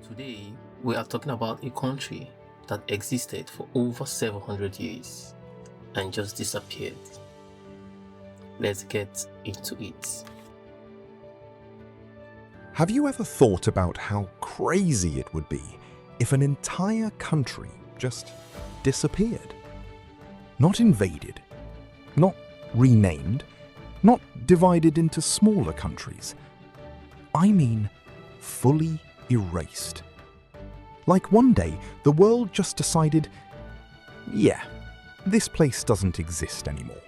Today, we are talking about a country that existed for over 700 years and just disappeared. Let's get into it. Have you ever thought about how crazy it would be if an entire country just disappeared? Not invaded, not renamed, not divided into smaller countries. I mean, fully erased. Like one day, the world just decided, yeah, this place doesn't exist anymore.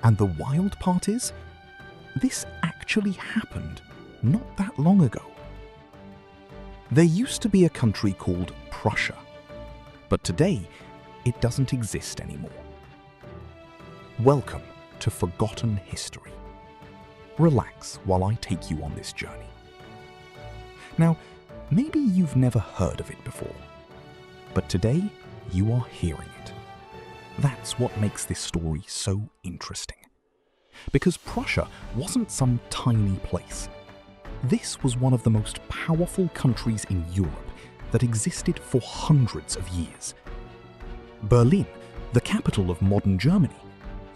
And the wild part is, this actually happened not that long ago. There used to be a country called Prussia, but today it doesn't exist anymore. Welcome to Forgotten History. Relax while I take you on this journey. Now, maybe you've never heard of it before, but today you are hearing it. That's what makes this story so interesting. Because Prussia wasn't some tiny place. This was one of the most powerful countries in Europe that existed for hundreds of years. Berlin, the capital of modern Germany,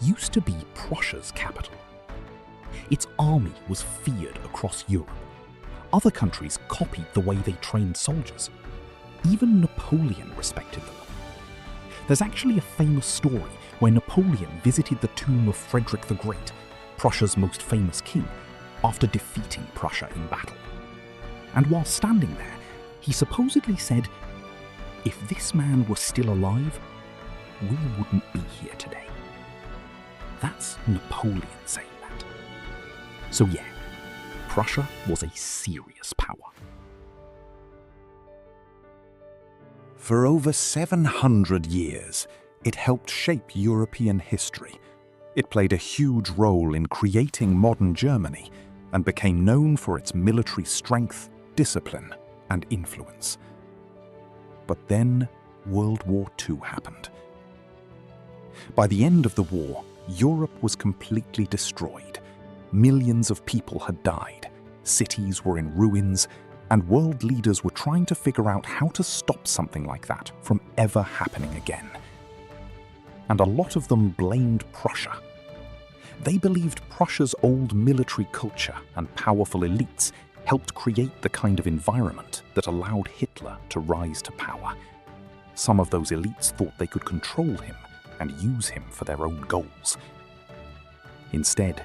used to be Prussia's capital. Its army was feared across Europe. Other countries copied the way they trained soldiers. Even Napoleon respected them. There's actually a famous story where Napoleon visited the tomb of Frederick the Great, Prussia's most famous king, after defeating Prussia in battle. And while standing there, he supposedly said, "If this man were still alive, we wouldn't be here today." That's Napoleon saying that. So yeah, Prussia was a serious power. For over 700 years, it helped shape European history. It played a huge role in creating modern Germany and became known for its military strength, discipline, and influence. But then World War II happened. By the end of the war, Europe was completely destroyed. Millions of people had died, cities were in ruins, and world leaders were trying to figure out how to stop something like that from ever happening again. And a lot of them blamed Prussia. They believed Prussia's old military culture and powerful elites helped create the kind of environment that allowed Hitler to rise to power. Some of those elites thought they could control him and use him for their own goals. Instead,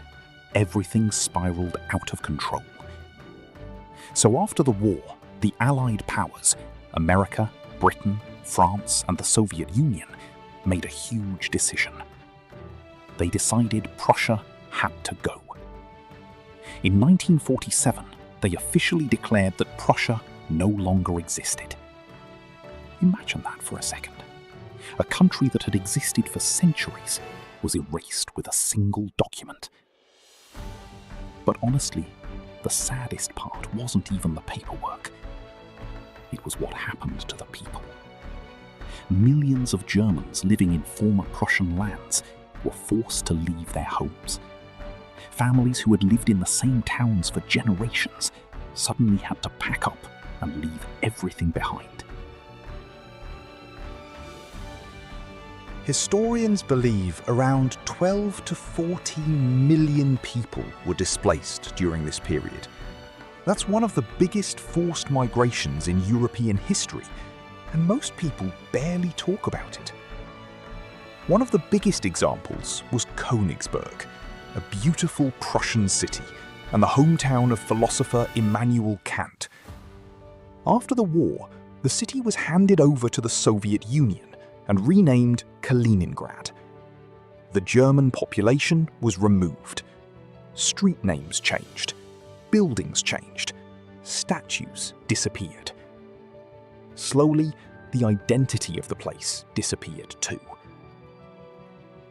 everything spiraled out of control. So after the war, the Allied powers, America, Britain, France, and the Soviet Union, made a huge decision. They decided Prussia had to go. In 1947, they officially declared that Prussia no longer existed. Imagine that for a second. A country that had existed for centuries was erased with a single document. But honestly, the saddest part wasn't even the paperwork. It was what happened to the people. Millions of Germans living in former Prussian lands were forced to leave their homes. Families who had lived in the same towns for generations suddenly had to pack up and leave everything behind. Historians believe around 12 to 14 million people were displaced during this period. That's one of the biggest forced migrations in European history, and most people barely talk about it. One of the biggest examples was Königsberg, a beautiful Prussian city and the hometown of philosopher Immanuel Kant. After the war, the city was handed over to the Soviet Union and renamed Kaliningrad. The German population was removed. Street names changed, buildings changed, statues disappeared. Slowly, the identity of the place disappeared too.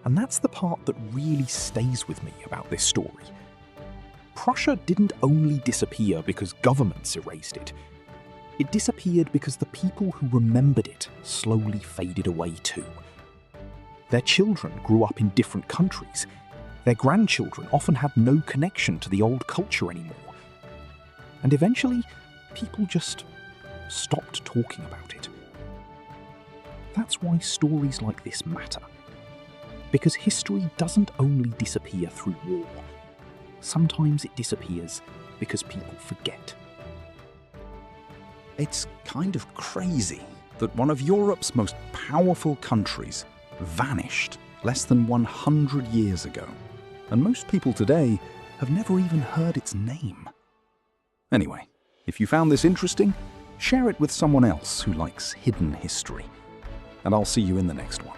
And that's the part that really stays with me about this story. Prussia didn't only disappear because governments erased it. It disappeared because the people who remembered it slowly faded away too. Their children grew up in different countries. Their grandchildren often had no connection to the old culture anymore. And eventually, people just stopped talking about it. That's why stories like this matter. Because history doesn't only disappear through war. Sometimes it disappears because people forget. It's kind of crazy that one of Europe's most powerful countries vanished less than 100 years ago, and most people today have never even heard its name. Anyway, if you found this interesting, share it with someone else who likes hidden history, and I'll see you in the next one.